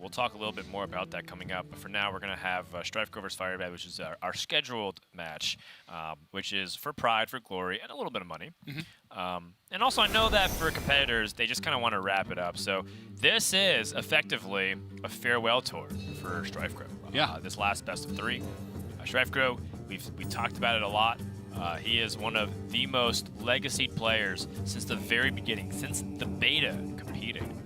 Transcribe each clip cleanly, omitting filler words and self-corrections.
we'll talk a little bit more about that coming up. But for now, we're going to have StrifeCro vs. Firebat, which is our scheduled match, which is for pride, for glory, and a little bit of money. And also, I know that for competitors, they just kind of want to wrap it up. So this is effectively a farewell tour for StrifeCro. This last best of 3. StrifeCro, we talked about it a lot. He is one of the most legacied players since the very beginning, since the beta competing.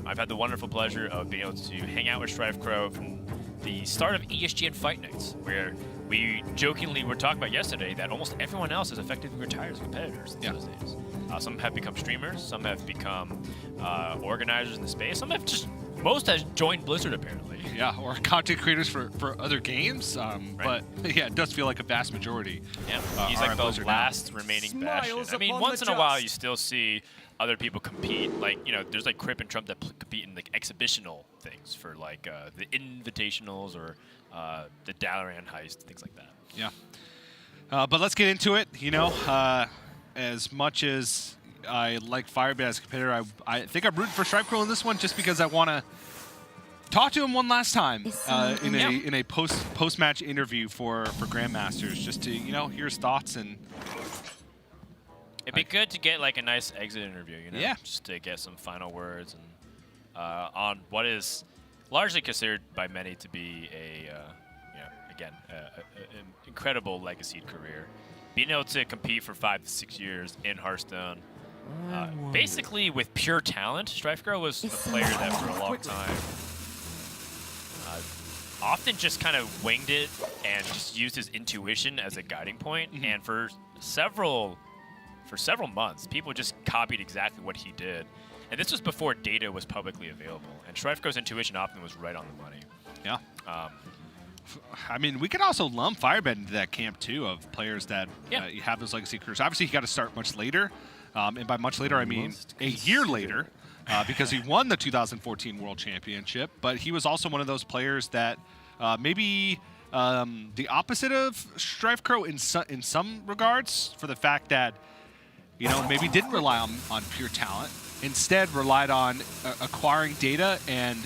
I've had the wonderful pleasure of being able to hang out with StrifeCro from the start of ESGN Fight Nights, where we jokingly were talking about yesterday that almost everyone else has effectively retired as competitors in those days. Some have become streamers, some have become organizers in the space, some have just, most has joined Blizzard apparently. Yeah, or content creators for other games, but yeah, it does feel like a vast majority. Yeah, he's like the last remaining bastion. I mean, once in a while you still see other people compete, like, you know, there's like Crip and Trump that compete in like exhibitional things for like the Invitationals or the Dalaran Heist, things like that. Yeah. But let's get into it. You know, as much as I like Firebat as a competitor, I think I'm rooting for StrifeCro in this one just because I want to talk to him one last time in a post-match interview for Grandmasters, just to, you know, hear his thoughts. And it'd be good to get like a nice exit interview, you know, yeah, just to get some final words and on what is largely considered by many to be a, you know, again, an incredible legacy career. Being able to compete for 5 to 6 years in Hearthstone, basically with pure talent. StrifeCro was a player that for a long time often just kind of winged it and just used his intuition as a guiding point. And for several months, people just copied exactly what he did. And this was before data was publicly available. And StrifeCro's intuition often was right on the money. Yeah. I mean, we can also lump Firebat into that camp, too, of players that you have those legacy careers. Obviously, he got to start much later. And by much later, I mean a year later, because he won the 2014 World Championship. But he was also one of those players that maybe the opposite of StrifeCro in some regards, for the fact that, you know, maybe didn't rely on pure talent. Instead, relied on acquiring data and,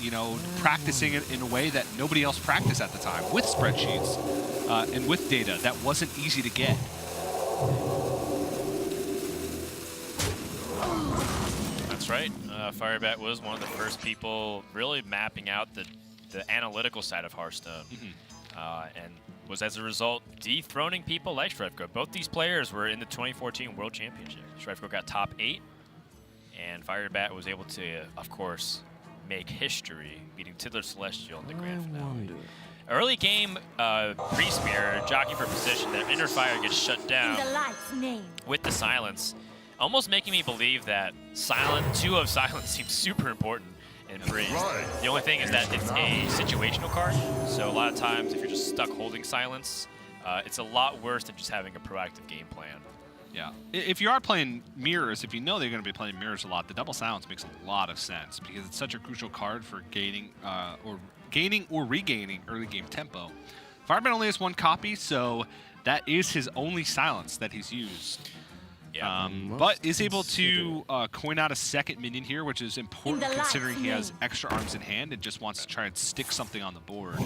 you know, practicing it in a way that nobody else practiced at the time, with spreadsheets and with data that wasn't easy to get. That's right. Firebat was one of the first people really mapping out the analytical side of Hearthstone, and was, as a result, dethroning people like StrifeCro. Both these players were in the 2014 World Championship. StrifeCro got top 8. And Firebat was able to, of course, make history, beating Tiddler Celestial in the grand finale. Early game pre-smear, jockeying for position, that inner fire gets shut down with the silence, almost making me believe that two of silence seems super important in Priest. The only thing is that it's a situational card, so a lot of times if you're just stuck holding silence, it's a lot worse than just having a proactive game plan. Yeah. If you are playing mirrors, if you know they're going to be playing mirrors a lot, the double silence makes a lot of sense because it's such a crucial card for gaining or regaining early game tempo. Firebat only has 1 copy, so that is his only silence that he's used. Yeah. But is able to coin out a second minion here, which is important considering he has extra arms in hand and just wants to try and stick something on the board.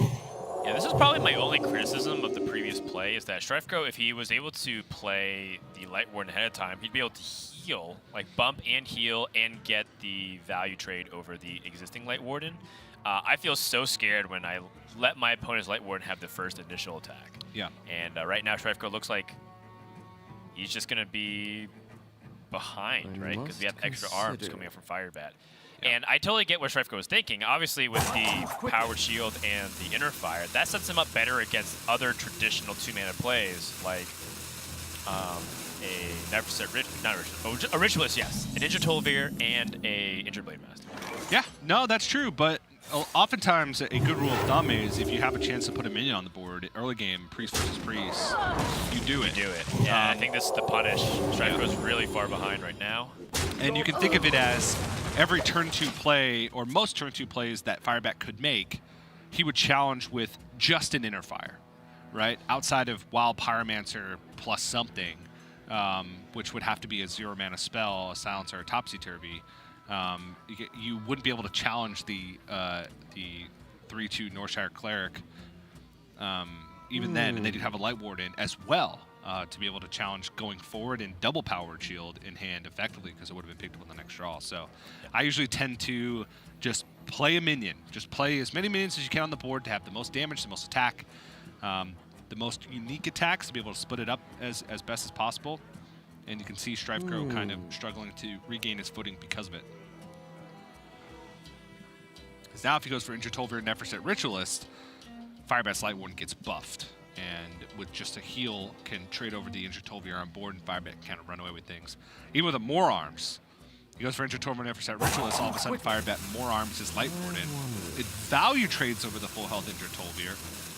Yeah, this is probably my only criticism of the previous play, is that StrifeCro, if he was able to play the Light Warden ahead of time, he'd be able to heal, like bump and heal, and get the value trade over the existing Light Warden. I feel so scared when I let my opponent's Light Warden have the first initial attack. Yeah. And right now, StrifeCro looks like he's just going to be behind, right? Because we have extra arms coming up from Firebat. Yeah. And I totally get what StrifeCro was thinking. Obviously, with the Powered Shield and the Inner Fire, that sets him up better against other traditional 2-mana plays, like a Ritualist, yes, an Injured Tol'vir, and a Injured Blade Master. Yeah, no, that's true, but oftentimes a good rule of thumb is if you have a chance to put a minion on the board, early game, Priest versus Priest, you do it. You do it. Yeah, I think this is the punish. StrifeCro's really far behind right now. And you can think of it as every turn 2 play, or most turn 2 plays that Firebat could make, he would challenge with just an Inner Fire, right? Outside of Wild Pyromancer plus something, which would have to be a 0-mana spell, a Silencer, or Topsy-Turvy. you wouldn't be able to challenge the 3/2 Northshire Cleric even then, and then you'd have a Light Warden as well to be able to challenge going forward and double Powered Shield in hand effectively because it would have been picked up on the next draw. So I usually tend to just play a minion. Just play as many minions as you can on the board to have the most damage, the most attack, the most unique attacks to be able to split it up as best as possible. And you can see StrifeCro kind of struggling to regain his footing because of it. Because now if he goes for Intertolvir and Neferset Ritualist, Firebat's Light Warden gets buffed. And with just a heal, can trade over the Intertolvir on board, and Firebat can kind of run away with things. Even with a More Arms, he goes for Intertolvir and Neferset Ritualist, all of a sudden Firebat More Arms his Light Warden. It value trades over the full health Intertolvir.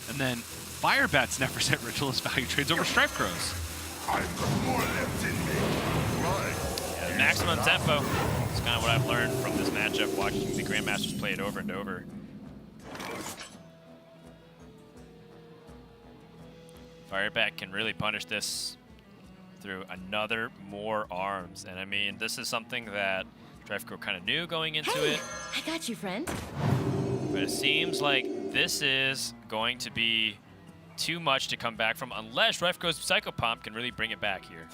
And then Firebat's Neferset Ritualist value trades over StrifeCro's. I've got more left in me. Right. Yeah, maximum tempo. It's kind of what I've learned from this matchup, watching the Grandmasters play it over and over. Firebat can really punish this through another More Arms. And I mean, this is something that StrifeCro kind of knew going into it. I got you, friend. But it seems like this is going to be too much to come back from unless StrifeCro's Psychopomp can really bring it back here.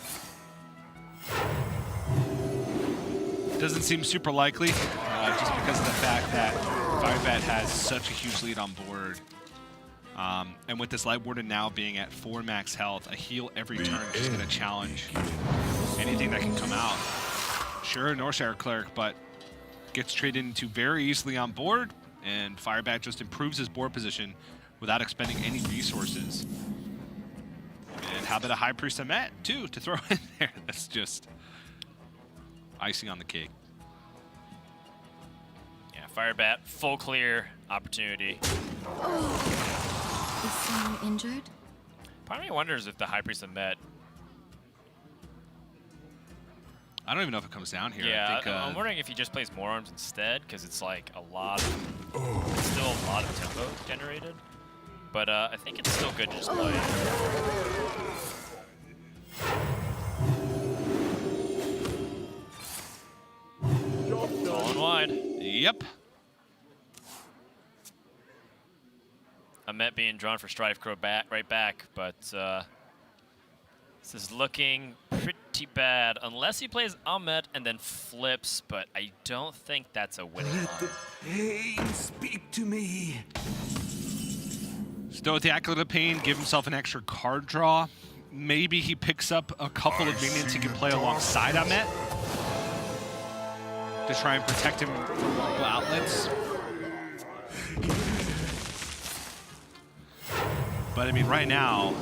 Doesn't seem super likely, just because of the fact that Firebat has such a huge lead on board. And with this Light Warden now being at 4 max health, a heal every turn is just going to challenge anything that can come out. Sure, Northshire Cleric, but gets traded into very easily on board, and Firebat just improves his board position without expending any resources. And how about a High Priest Amet, too, to throw in there? That's just icing on the cake. Yeah, Firebat, full clear opportunity. Is someone injured? Part of me wonders if the High Priest Amet. I don't even know if it comes down here. Yeah, I think, I'm wondering if he just plays More Arms instead, because it's like a lot of, it's still a lot of tempo generated. But I think it's still good to just play. Falling wide. Yep. Amet being drawn for StrifeCro right back, but this is looking pretty bad unless he plays Amet and then flips, but I don't think that's a winning Let the pain speak to me. Still with the Acolyte of Pain, give himself an extra card draw. Maybe he picks up a couple of minions he can play alongside Amet to try and protect him from multiple outlets. But I mean, right now,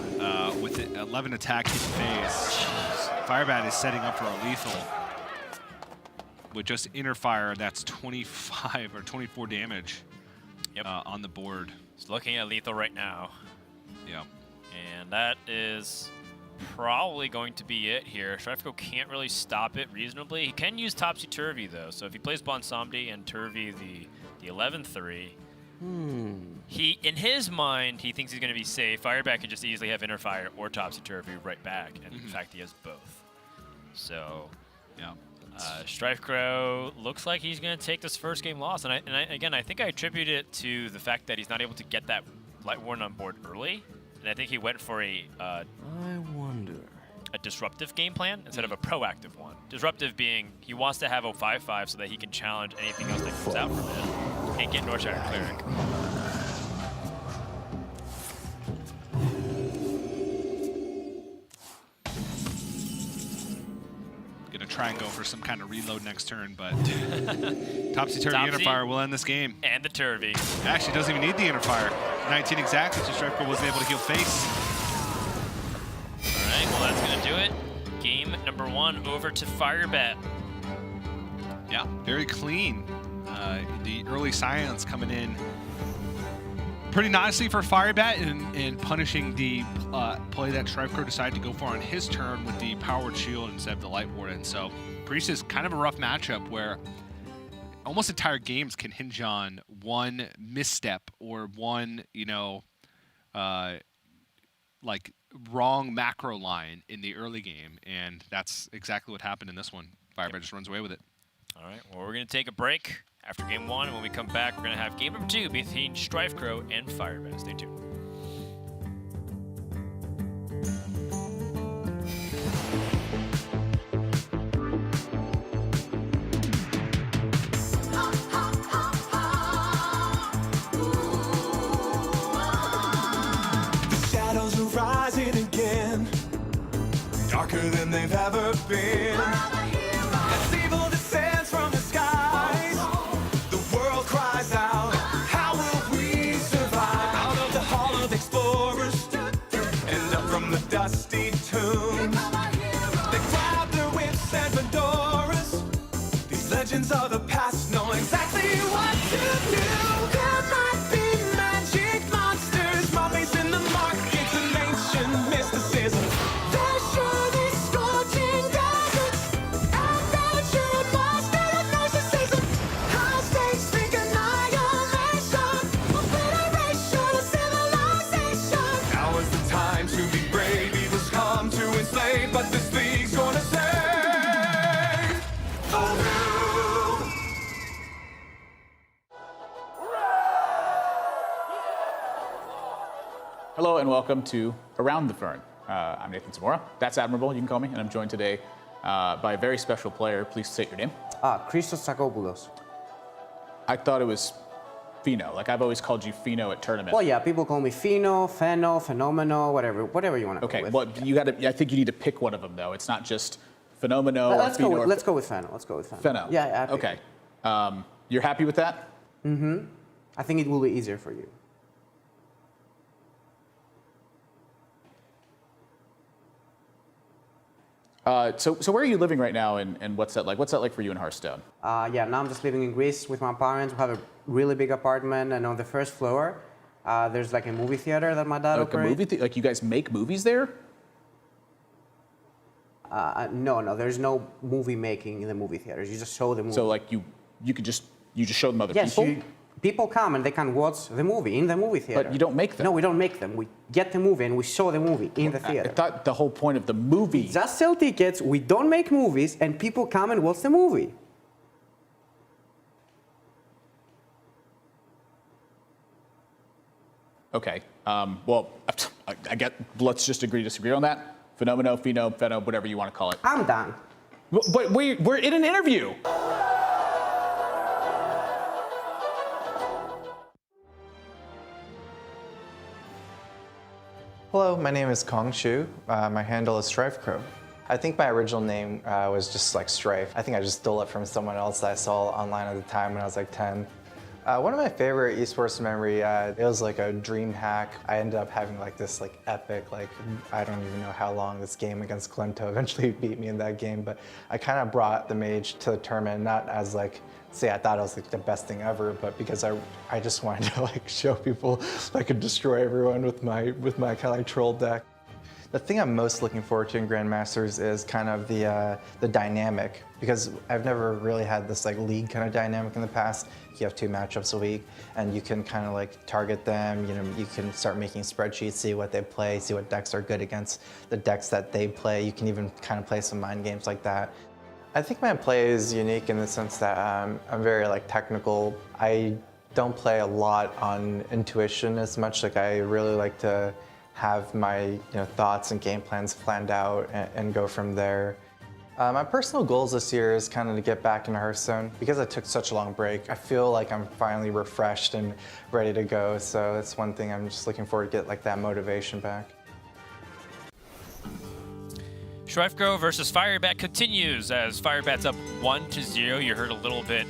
with the 11 attack in face, Firebat is setting up for a lethal. With just Inner Fire, that's 25 or 24 damage on the board. He's looking at lethal right now. Yeah. And that is probably going to be it here. StrifeCro can't really stop it reasonably. He can use Topsy-Turvy, though. So if he plays Bonsomdi and Turvy the 11-3, he, in his mind, he thinks he's going to be safe. Firebat could just easily have Inner Fire or Topsy-Turvy right back. And in fact, he has both. So, Yeah. StrifeCro looks like he's going to take this first game loss. And again, I think I attribute it to the fact that he's not able to get that Light Warden on board early. And I think he went for a disruptive game plan instead of a proactive one. Disruptive being he wants to have a 5/5 so that he can challenge anything else that comes out from it and get Northshire Cleric. Gonna try and go for some kind of reload next turn, but Topsy-Turvy Inner Fire will end this game. And the Turvy. Actually, doesn't even need the Inner Fire. 19 exactly, so StrifeCro wasn't able to heal face. All right, well, that's going to do it. Game number 1 over to Firebat. Yeah, very clean. The early silence coming in pretty nicely for Firebat and punishing the play that StrifeCro decided to go for on his turn with the Powered Shield instead of the Light Warden. So Priest is kind of a rough matchup where almost entire games can hinge on one misstep or one, like wrong macro line in the early game, and that's exactly what happened in this one. Firebat just runs away with it. All right, well, we're going to take a break after game 1, and when we come back, we're going to have game number 2 between StrifeCro and Firebat. Stay tuned. Shadows are rising again, darker than they've ever been. As evil descends from the skies, the world cries out, how will we survive? Out of the hall of explorers, and up from the dusty tombs, they grab their whips and fedoras. These legends of the past know exactly what to do. There might be magic monsters, mummies in the markets, and ancient mysticism. There's surely scorching deserts, adventure, monster of narcissism. High stakes think annihilation, obliteration of civilization. Now is the time to be brave. Evil's come to enslave, but this league's gonna save the world. Hello and welcome to Around the Fern. I'm Nathan Zamora. That's Admirable, you can call me, and I'm joined today by a very special player. Please state your name. Christos Tsakopoulos. I thought it was Fino. Like I've always called you Fino at tournaments. Well, yeah, people call me Fino, Feno, Fenomeno, whatever you want to Okay, go with. well, you got to. I think you need to pick one of them though. It's not just Fenomeno or Let's Fino. go. or Let's go with Feno. Let's go with Feno. Feno. Yeah, happy. Okay. You're happy with that? I think it will be easier for you. So where are you living right now, and what's that like? What's that like for you in Hearthstone? Yeah, now I'm just living in Greece with my parents. We have a really big apartment, and on the first floor, there's like a movie theater that my dad Like a operates. movie? Like you guys make movies there? No, there's no movie making in the movie theaters. You just show the movie. So like you just show them other yes, people? people come and they can watch the movie in the movie theater. But you don't make them. No, we don't make them. We get the movie and we show the movie in the theater. I thought the whole point of the movie. Just sell tickets, we don't make movies, and people come and watch the movie. Okay. Well, I get. Let's just agree to disagree on that. Fenomeno, Fino, Feno, whatever you want to call it. I'm done. But we're in an interview. Hello, my name is Kong Shu. My handle is StrifeCro. I think my original name was just like Strife. I think I just stole it from someone else that I saw online at the time when I was like 10. One of my favorite esports memory, it was like a dream hack. I ended up having like this like epic, like I don't even know how long this game against Glinto eventually beat me in that game, but I kind of brought the mage to the tournament, not as like, say I thought it was like the best thing ever, but because I just wanted to like show people I could destroy everyone with my kind of like troll deck. The thing I'm most looking forward to in Grandmasters is kind of the dynamic, because I've never really had this like league kind of dynamic in the past. You have 2 matchups a week, and you can kind of like target them. You know, you can start making spreadsheets, see what they play, see what decks are good against the decks that they play. You can even kind of play some mind games like that. I think my play is unique in the sense that I'm very like technical. I don't play a lot on intuition as much. Like I really like to have my thoughts and game plans planned out and go from there. My personal goals this year is kind of to get back into Hearthstone. Because I took such a long break, I feel like I'm finally refreshed and ready to go. So that's one thing I'm just looking forward to get like that motivation back. StrifeCro versus Firebat continues as Firebat's up 1-0. You heard a little bit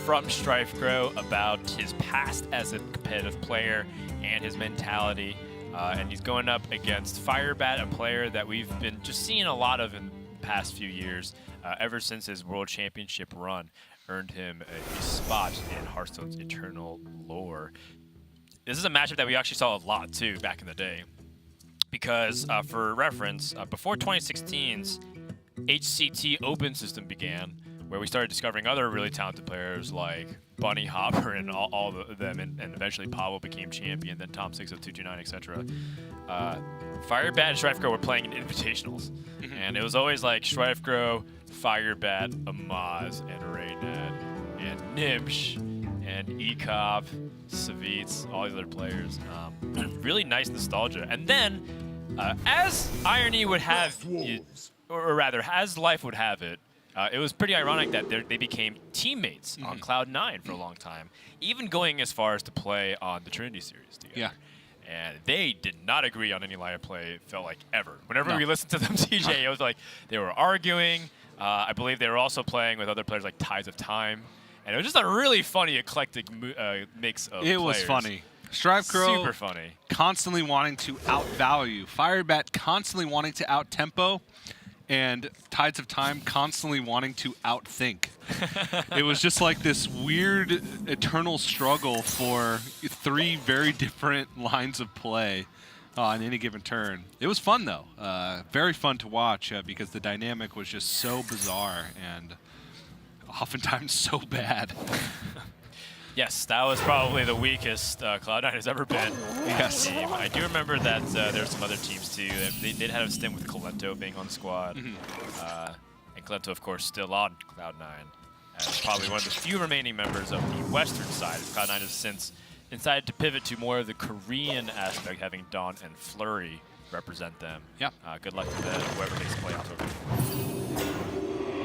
from StrifeCro about his past as a competitive player and his mentality. And he's going up against Firebat, a player that we've been just seeing a lot of in the past few years, ever since his World Championship run earned him a spot in Hearthstone's Eternal lore. This is a matchup that we actually saw a lot, too, back in the day. Because, for reference, before 2016's HCT Open system began, where we started discovering other really talented players like Bunny Hopper and all of them, and eventually Pablo became champion, then Tom60229, etc. Firebat and StrifeCro were playing in invitationals, and it was always like StrifeCro Firebat, Amaz, and Raynad, and Nimsh, and Ekop, Savitz, all these other players. Really nice nostalgia. And then, as irony would have it, or rather, as life would have it, it was pretty ironic that they became teammates on Cloud9 for a long time, even going as far as to play on the Trinity series together. Yeah. And they did not agree on any line of play, it felt like, ever. Whenever we listened to them, TJ, it was like they were arguing. I believe they were also playing with other players like Tides of Time. And it was just a really funny, eclectic mix of players. It was funny. StrifeCro Super funny. Constantly wanting to outvalue. Firebat constantly wanting to out-tempo. And Tides of Time constantly wanting to outthink. It was just like this weird eternal struggle for 3 very different lines of play on any given turn. It was fun, though. Very fun to watch because the dynamic was just so bizarre and oftentimes so bad. Yes, that was probably the weakest Cloud9 has ever been. Yes. Team. I do remember that there's some other teams too. They did have a stint with Kalento being on the squad. And Kalento, of course, still on Cloud9. As probably one of the few remaining members of the western side. Cloud9 has since decided to pivot to more of the Korean aspect, having Dawn and Flurry represent them. Yep. Good luck to whoever makes the playoffs over.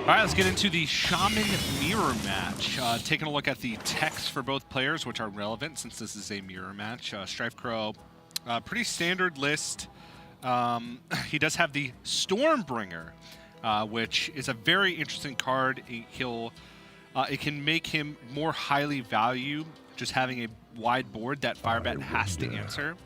All right, let's get into the Shaman Mirror match. Taking a look at the techs for both players, which are relevant since this is a mirror match. StrifeCro, pretty standard list. He does have the Stormbringer, which is a very interesting card. It can make him more highly valued, just having a wide board that Firebat has to answer.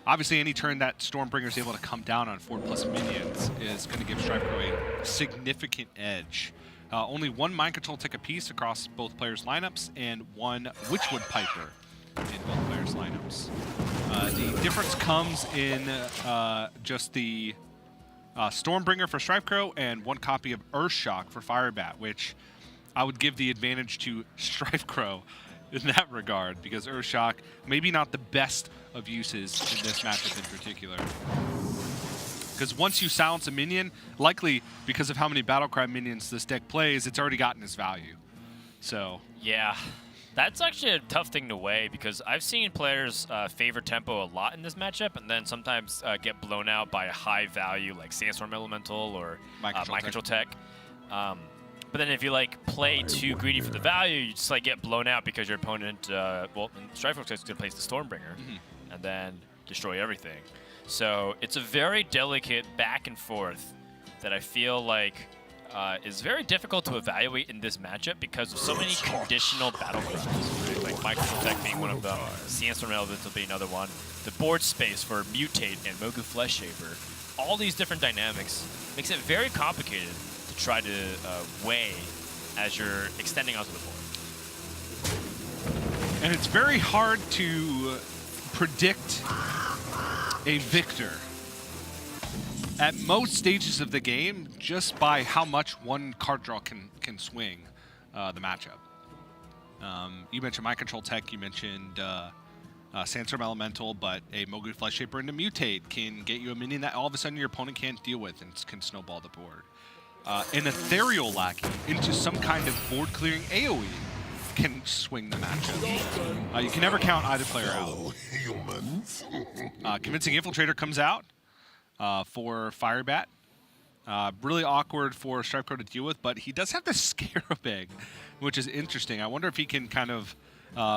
Obviously, any turn that Stormbringer is able to come down on 4+ minions is going to give StrifeCro a significant edge. Only 1 Mind Control tick apiece across both players' lineups, and 1 Witchwood Piper in both players' lineups. The difference comes in just the Stormbringer for StrifeCro and 1 copy of Earthshock for Firebat, which I would give the advantage to StrifeCro in that regard, because Earthshock, maybe not the best of uses in this matchup in particular. Because once you silence a minion, likely because of how many Battlecry minions this deck plays, it's already gotten its value. So yeah, that's actually a tough thing to weigh, because I've seen players favor tempo a lot in this matchup, and then sometimes get blown out by a high value like Sandstorm Elemental or Mind Control Tech. But then if you play too greedy for the value, you just get blown out because your opponent, well, StrifeCro is going to place the Stormbringer and then destroy everything. So it's a very delicate back and forth that I feel like is very difficult to evaluate in this matchup because of so many conditional battle cries, right? Like Mind Control Tech being one of them, Sandstorm Elemental being another one, the board space for Mutate and Mogu Flesh Shaper. All these different dynamics makes it very complicated to try to weigh as you're extending onto the board. And it's very hard to predict a victor at most stages of the game just by how much one card draw can swing the matchup. You mentioned Mind Control Tech, you mentioned Sandstorm Elemental, but a Mogu Flesh Shaper into Mutate can get you a minion that all of a sudden your opponent can't deal with and can snowball the board. An Ethereal Lackey into some kind of board clearing AoE can swing the matchup. You can never count either player out. Convincing Infiltrator comes out for Firebat. Really awkward for StrifeCro to deal with, but he does have the Scarabeg, which is interesting. I wonder if he can kind of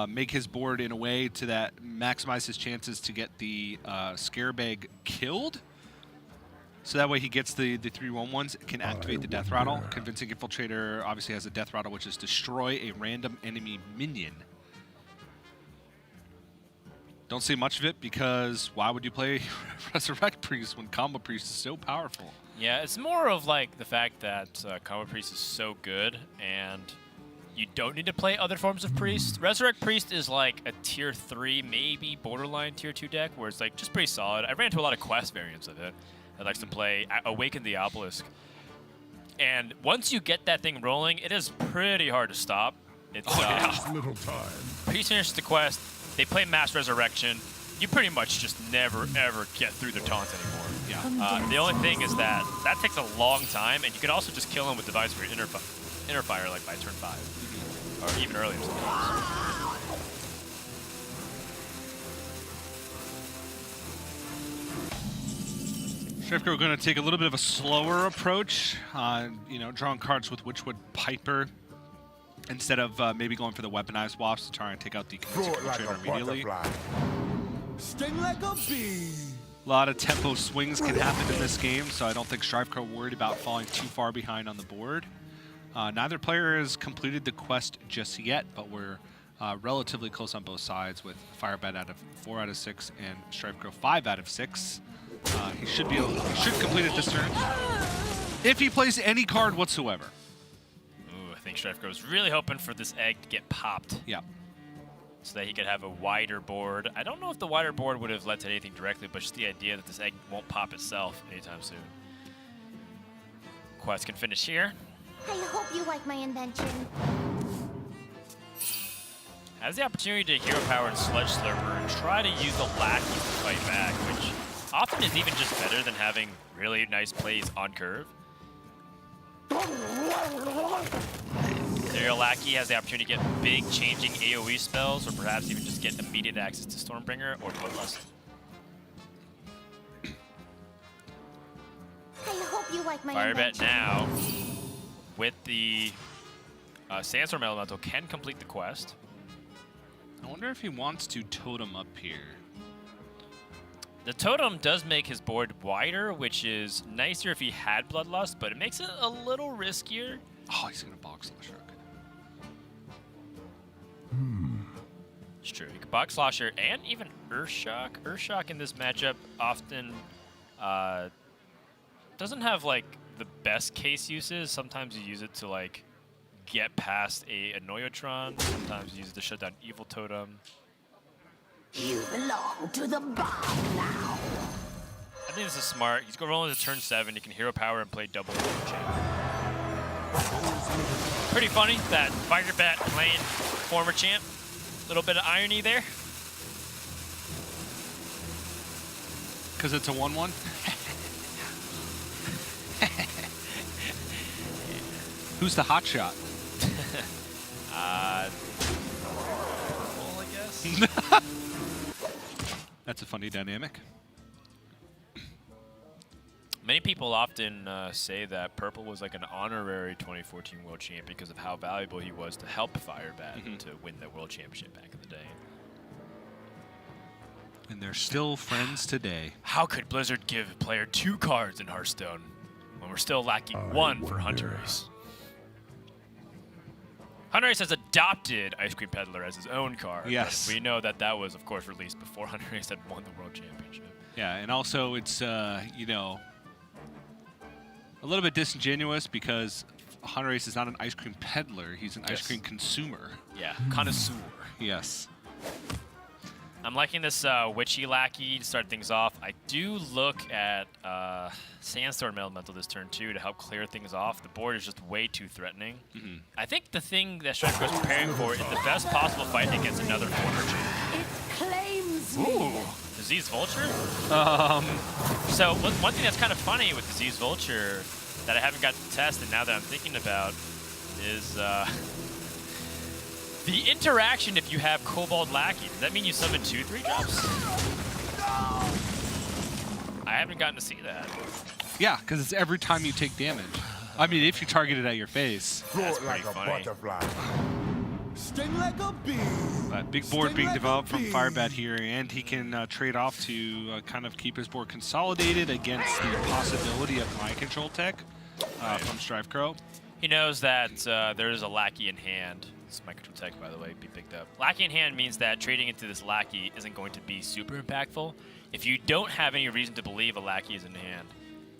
make his board in a way to that maximize his chances to get the Scarabeg killed. So that way he gets the 3/1/1s, can activate the Death Rattle. Convincing Infiltrator obviously has a Death Rattle, which is destroy a random enemy minion. Don't see much of it because why would you play Resurrect Priest when Combo Priest is so powerful? Yeah, it's more of the fact that Combo Priest is so good and you don't need to play other forms of Priest. Resurrect Priest is like a tier 3, maybe borderline tier 2 deck where it's just pretty solid. I ran into a lot of quest variants of it. That likes to play Awaken the Obelisk. And once you get that thing rolling, it is pretty hard to stop. It's Priest finishes the quest, they play Mass Resurrection, you pretty much just never, ever get through their taunts anymore. Yeah. The only thing is that takes a long time, and you can also just kill him with Device for Inner Fire like by turn 5, or even earlier sometimes. StrifeCro going to take a little bit of a slower approach, drawing cards with Witchwood Piper instead of maybe going for the weaponized wasps to try and take out the Convincing Trainer immediately. Sting like a bee. A lot of tempo swings can happen in this game, so I don't think StrifeCro worried about falling too far behind on the board. Neither player has completed the quest just yet, but we're relatively close on both sides with Firebat out of 4 out of 6 and StrifeCro 5 out of 6. He should complete it this turn if he plays any card whatsoever. Ooh, I think StrifeCro was really hoping for this egg to get popped. Yeah. So that he could have a wider board. I don't know if the wider board would have led to anything directly, but just the idea that this egg won't pop itself anytime soon. Quest can finish here. I hope you like my invention. Has the opportunity to hero power and Sludge Slurper and try to use the lackeys to fight back, which often is even just better than having really nice plays on curve. Serial Lackey has the opportunity to get big changing AoE spells, or perhaps even just get immediate access to Stormbringer or Bloodlust. I hope you like my Firebat invention. now, with the Sandstorm Elemental, can complete the quest. I wonder if he wants to totem up here. The totem does make his board wider, which is nicer if he had Bloodlust, but it makes it a little riskier. Oh, he's going to box Slosher. It's true. You can Box Slosher and even Earthshock. Earthshock in this matchup often doesn't have like the best case uses. Sometimes you use it to like get past a Annoyotron. Sometimes you use it to shut down Evil Totem. You belong to the bomb now. I think this is smart. He's going to roll into turn 7. He can hero power and play double champ. Pretty funny that Firebat playing former champ. Little bit of irony there. Because it's a 1-1? Who's the hot shot? Well, I guess. That's a funny dynamic. Many people often say that Purple was like an honorary 2014 World Champ because of how valuable he was to help Firebat to win the World Championship back in the day. And they're still friends today. How could Blizzard give a player 2 cards in Hearthstone when we're still lacking 1 for Hunter Ace? Hunter Ace has adopted Ice Cream Peddler as his own card. Yes. But we know that that was, of course, released before Hunter Ace had won the World Championship. Yeah, and also it's, a little bit disingenuous because Hunter Ace is not an ice cream peddler. He's an ice cream consumer. Yeah, connoisseur. Yes. I'm liking this Witchy Lackey to start things off. I do look at Sandstorm Elemental this turn too to help clear things off. The board is just way too threatening. I think the thing that StrifeCro is preparing for is the best possible fight against another former champ. It claims me. Ooh, Disease Vulture? So one thing that's kind of funny with Disease Vulture that I haven't got to test and now that I'm thinking about is the interaction if you have Kobold Lackey. Does that mean you summon 2 3-drops? I haven't gotten to see that. Yeah, because it's every time you take damage. I mean, if you target it at your face. That's pretty funny. Sting like a bee. Big board being developed from Firebat here, and he can trade off to kind of keep his board consolidated against the possibility of mind control tech from StrifeCro. He knows that there is a Lackey in hand. This is my control tech, by the way, be picked up. Lackey in hand means that trading into this Lackey isn't going to be super impactful. If you don't have any reason to believe a Lackey is in hand,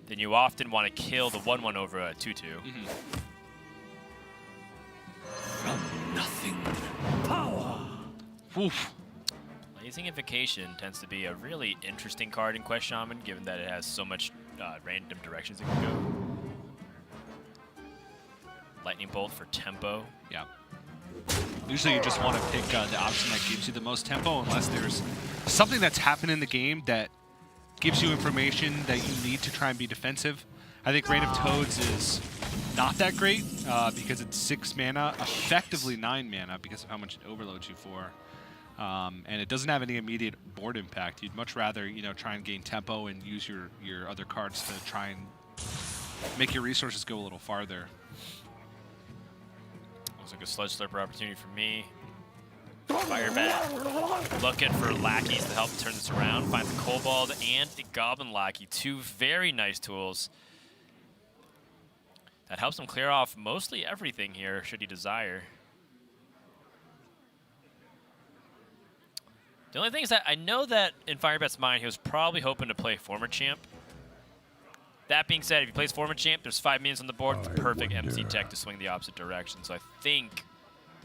then you often want to kill the 1-1 over a 2-2. From nothing, power. Oof. Blazing Invocation tends to be a really interesting card in Quest Shaman, given that it has so much random directions it can go. Lightning Bolt for tempo. Yeah. Usually you just want to pick the option that gives you the most tempo unless there's something that's happened in the game that gives you information that you need to try and be defensive. I think Rain of Toads is not that great because it's 6 mana, effectively 9 mana because of how much it overloads you for. And it doesn't have any immediate board impact. You'd much rather, try and gain tempo and use your other cards to try and make your resources go a little farther. Looks like a Sludge Slurper opportunity for me. Firebat looking for lackeys to help turn this around. Finds a Kobold and a Goblin Lackey. 2 very nice tools. That helps him clear off mostly everything here, should he desire. The only thing is that I know that in Firebat's mind, he was probably hoping to play Former Champ. That being said, if he plays Former Champ, there's 5 minions on the board. It's perfect MC tech to swing the opposite direction. So I think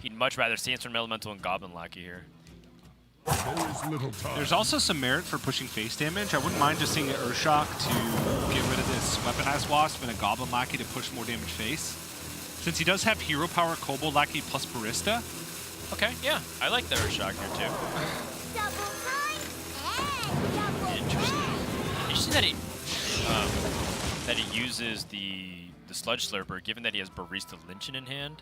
he'd much rather Sandstorm Elemental and Goblin Lackey here. There's also some merit for pushing face damage. I wouldn't mind just seeing an Earthshock to get rid of this Weaponized Wasp and a Goblin Lackey to push more damage face. Since he does have Hero Power, Kobold Lackey plus Barista. Okay, yeah. I like the Earthshock here, too. Interesting that he uses the Sludge Slurper, given that he has Barista Lynching in hand.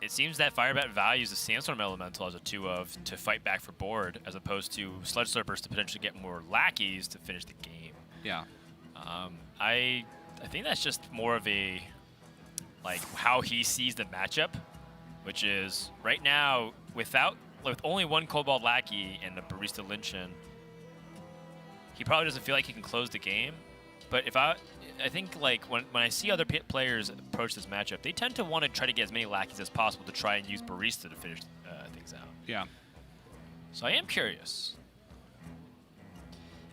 It seems that Firebat values the Sandstorm Elemental as a 2-of to fight back for board, as opposed to Sludge Slurpers to potentially get more lackeys to finish the game. Yeah. I think that's just more of a how he sees the matchup, which is right now with only 1 Kobold Lackey and a Barista Lynching, he probably doesn't feel like he can close the game. But I think when I see other players approach this matchup, they tend to want to try to get as many lackeys as possible to try and use Barista to finish things out. Yeah. So I am curious.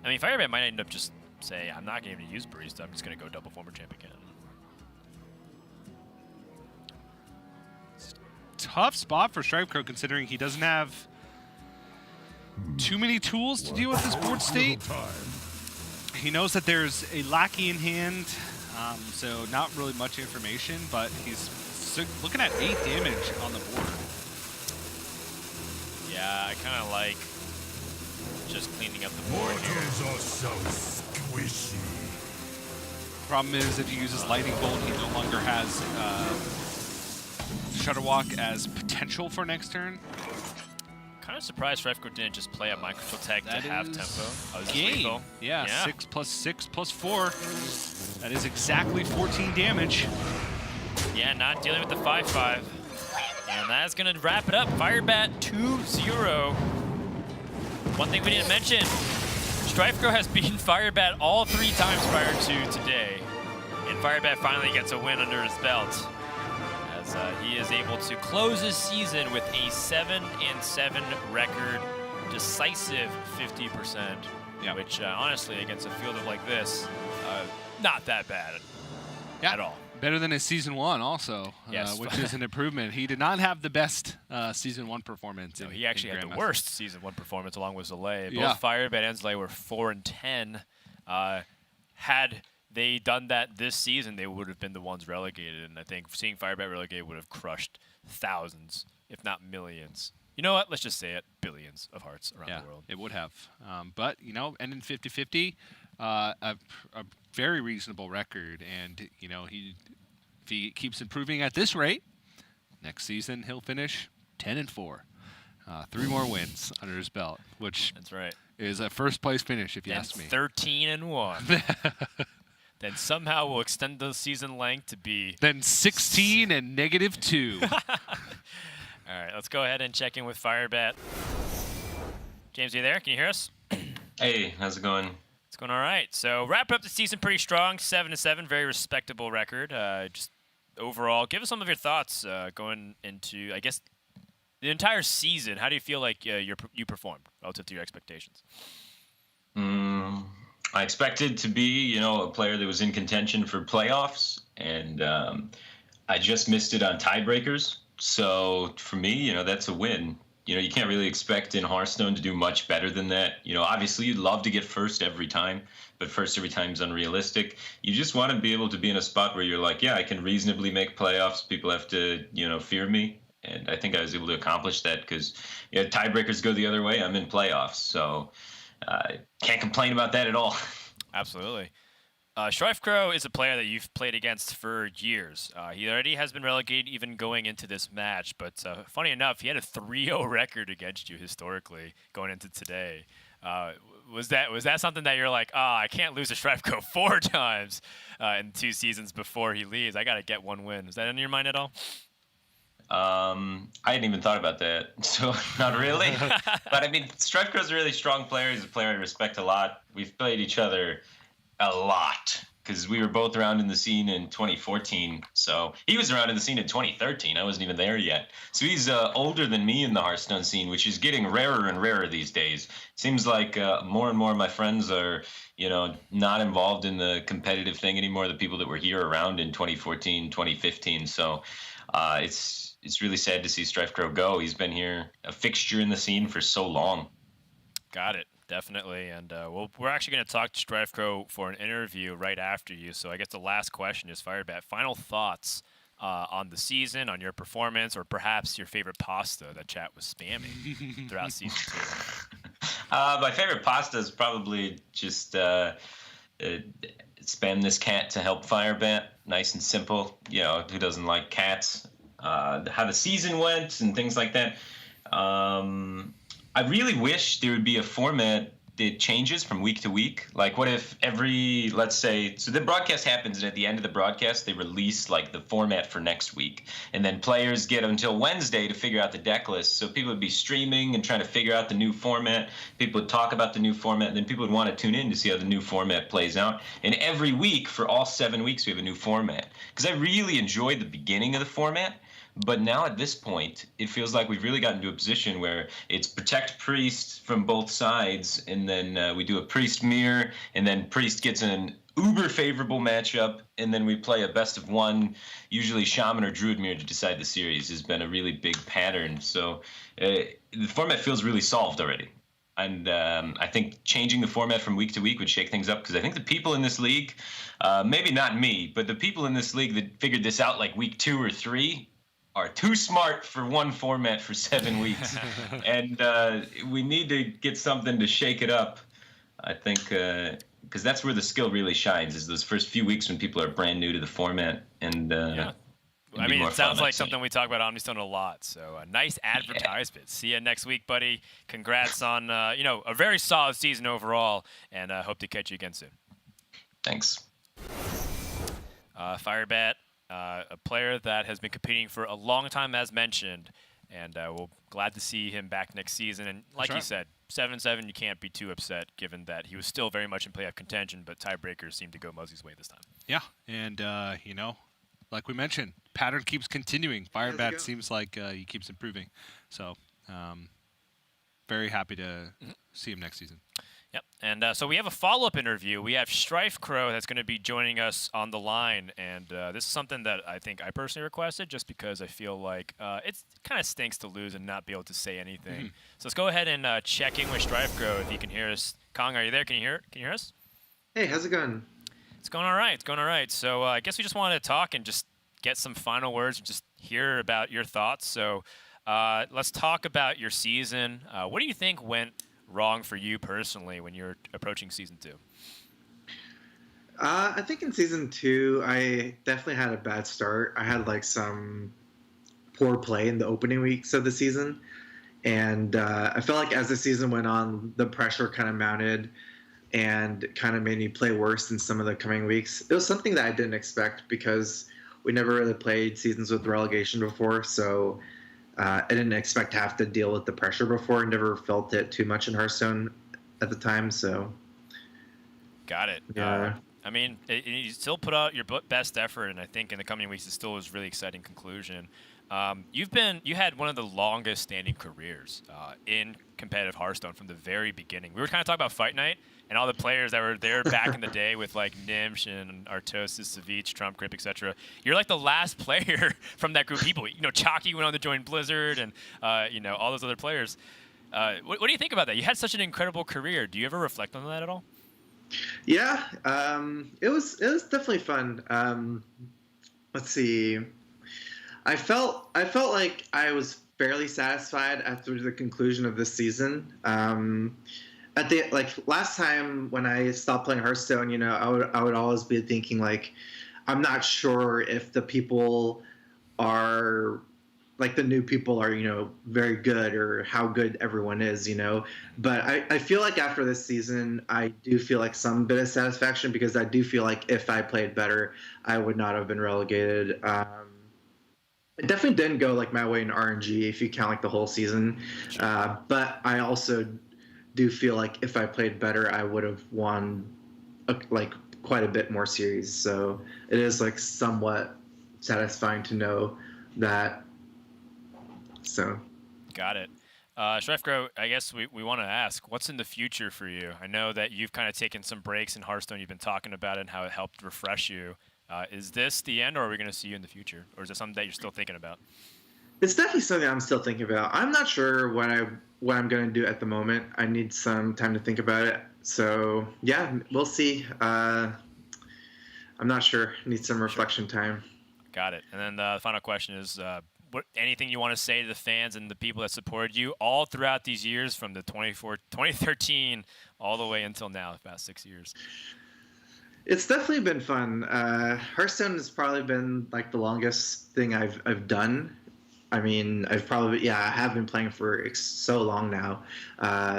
I mean, Firebat might end up just say, I'm not going to use Barista, I'm just going to go double Former Champ again. Tough spot for StrifeCro considering he doesn't have too many tools to deal with this board state. He knows that there's a lackey in hand, so not really much information, but he's looking at 8 damage on the board. Yeah, I kind of like just cleaning up the board here. Are so squishy. Problem is, if he uses Lightning Bolt, he no longer has Shutterwalk as potential for next turn. Kind of surprised StrifeCro didn't just play a micro tag to have tempo. Oh, this is Game. lethal. Yeah, 6 plus 6 plus 4. That is exactly 14 damage. Yeah, not dealing with the 5-5. And that's going to wrap it up. Firebat 2-0. One thing we didn't mention, StrifeCro has beaten Firebat all 3 times prior to today. And Firebat finally gets a win under his belt. He is able to close his season with a 7-7 record, decisive 50%, which honestly, against a fielder like this, not that bad at all. Better than his Season 1 also, yes. Which is an improvement. He did not have the best Season 1 performance. No, he actually had the worst Season 1 performance along with Zalay. Yeah. Both Firebat and Zalay were 4-10. Had they done that this season, they would have been the ones relegated, and I think seeing Firebat relegated would have crushed thousands, if not millions. You know what? Let's just say it. Billions of hearts around the world. It would have. But, ending 50-50, a very reasonable record, and, if he keeps improving at this rate, next season he'll finish 10-4. 3 more wins under his belt, which that's right. Is a first-place finish, if you ask me. 13-1. Then somehow we'll extend the season length to be... Then 16 and -2. All right, let's go ahead and check in with Firebat. James, are you there? Can you hear us? Hey, how's it going? It's going all right. So wrap up the season pretty strong, 7-7, very respectable record. Just overall, give us some of your thoughts going into, I guess, the entire season. How do you feel like you performed relative to your expectations? I expected to be, a player that was in contention for playoffs, and I just missed it on tiebreakers. So for me, that's a win. You can't really expect in Hearthstone to do much better than that. Obviously you'd love to get first every time, but first every time is unrealistic. You just want to be able to be in a spot where you're like, yeah, I can reasonably make playoffs. People have to, fear me. And I think I was able to accomplish that because tiebreakers go the other way. I'm in playoffs. So Can't complain about that at all. Absolutely. StrifeCro is a player that you've played against for years. He already has been relegated even going into this match, but funny enough, he had a 3-0 record against you historically going into today. Was that something that you're like, I can't lose to StrifeCro 4 times in 2 seasons before he leaves. I got to get 1 win. Is that in your mind at all? I hadn't even thought about that, so not really. But I mean, StrifeCro's a really strong player. He's a player I respect a lot. We've played each other a lot because we were both around in the scene in 2014. So he was around in the scene in 2013. I wasn't even there yet. So he's older than me in the Hearthstone scene, which is getting rarer and rarer these days. Seems like more and more of my friends are, not involved in the competitive thing anymore. The people that were here around in 2014, 2015. So it's really sad to see StrifeCro go. He's been here, a fixture in the scene for so long. Got it. Definitely. And we're actually going to talk to StrifeCro for an interview right after you. So I guess the last question is, Firebat, final thoughts on the season, on your performance, or perhaps your favorite pasta that chat was spamming throughout season 2. My favorite pasta is probably just spam this cat to help Firebat. Nice and simple. Who doesn't like cats? How the season went and things like that. I really wish there would be a format that changes from week to week. Like, what if let's say, so the broadcast happens, and at the end of the broadcast, they release, like, the format for next week. And then players get until Wednesday to figure out the deck list. So people would be streaming and trying to figure out the new format. People would talk about the new format, and then people would want to tune in to see how the new format plays out. And every week, for all 7 weeks, we have a new format. Because I really enjoyed the beginning of the format. But now at this point, it feels like we've really gotten to a position where it's protect priest from both sides, and then we do a priest mirror, and then priest gets an uber favorable matchup, and then we play a best of 1, usually shaman or druid mirror to decide the series. Has been a really big pattern. So the format feels really solved already. And I think changing the format from week to week would shake things up, because I think the people in this league, maybe not me, but the people in this league that figured this out like week 2 or 3, are too smart for one format for 7 weeks. And we need to get something to shake it up, I think, because that's where the skill really shines, is those first few weeks when people are brand new to the format. And yeah. I mean, it sounds like something we talk about Omnistone a lot. So a nice advertisement. Yeah. See you next week, buddy. Congrats on a very solid season overall, and hope to catch you again soon. Thanks. Firebat. A player that has been competing for a long time, as mentioned, and we're glad to see him back next season. And like you said, 7-7, you can't be too upset, given that he was still very much in playoff contention, but tiebreakers seemed to go Muzzy's way this time. Yeah, and, like we mentioned, pattern keeps continuing. Firebat seems like he keeps improving. So very happy to see him next season. Yep, and so we have a follow-up interview. We have StrifeCro that's going to be joining us on the line, and this is something that I think I personally requested, just because I feel like it kind of stinks to lose and not be able to say anything. So let's go ahead and check in with StrifeCro if he can hear us. Kong, are you there? Can you hear us? Hey, how's it going? It's going all right. It's going all right. So I guess we just wanted to talk and just get some final words and just hear about your thoughts. So let's talk about your season. What do you think went wrong for you personally when you're approaching season 2? I think in season 2, I definitely had a bad start. I had like some poor play in the opening weeks of the season. And I felt like as the season went on, the pressure kind of mounted and kind of made me play worse in some of the coming weeks. It was something that I didn't expect, because we never really played seasons with relegation before. So I didn't expect to have to deal with the pressure before. I never felt it too much in Hearthstone at the time, so. Got it. Yeah. I mean, you still put out your best effort, and I think in the coming weeks it still was a really exciting conclusion. You had one of the longest standing careers in competitive Hearthstone from the very beginning. We were kind of talking about Fight Night and all the players that were there back in the day with like Nimsh and Artosis, Savich, Trump Grip, etc. You're like the last player from that group of people. Chalky went on to join Blizzard, and all those other players. What do you think about that? You had such an incredible career. Do you ever reflect on that at all? Yeah, it was definitely fun. Let's see. I felt like I was fairly satisfied after the conclusion of this season. at the like last time when I stopped playing Hearthstone, you know, I would always be thinking like, I'm not sure if the people are like the new people are, you know, very good or how good everyone is, you know. But I feel like after this season, I do feel like some bit of satisfaction because I do feel like if I played better, I would not have been relegated. It definitely didn't go like my way in RNG if you count like the whole season. But I also do feel like if I played better, I would have won like quite a bit more series. So it is like somewhat satisfying to know that. So, got it. StrifeCro, I guess we want to ask, what's in the future for you? I know that you've kind of taken some breaks in Hearthstone. You've been talking about it and how it helped refresh you. Is this the end, or are we going to see you in the future? Or is it something that you're still thinking about? it's definitely something I'm still thinking about. I'm not sure what I'm going to do at the moment. I need some time to think about it. So, yeah, we'll see. I'm not sure. Need some reflection time. Got it. And then the final question is, anything you want to say to the fans and the people that supported you all throughout these years from the 2013 all the way until now, the past 6 years? It's definitely been fun. Hearthstone has probably been like the longest thing I've done. I mean, I have been playing for so long now.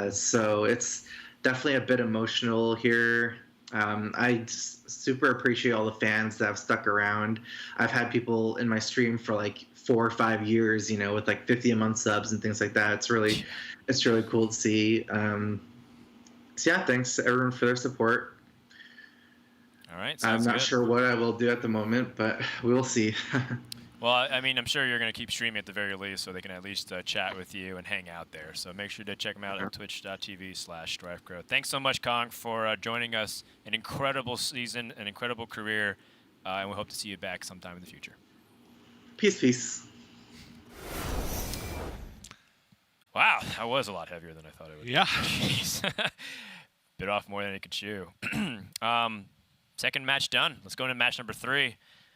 So it's definitely a bit emotional here. I super appreciate all the fans that have stuck around. I've had people in my stream for like 4 or 5 years, you know, with like 50 a month subs and things like that. It's really cool to see. So yeah, thanks to everyone for their support. All right. I'm not good. sure what I will do at the moment, but we will see. Well, I mean, I'm sure you're going to keep streaming at the very least, so they can at least chat with you and hang out there. So make sure to check them out at twitch.tv/StrifeCro. Thanks so much, Kong, for joining us. An incredible season, an incredible career, and we hope to see you back sometime in the future. Peace. Wow, that was a lot heavier than I thought it would be. Yeah. Jeez. Bit off more than it could chew. Second match done. Let's go into match number 3.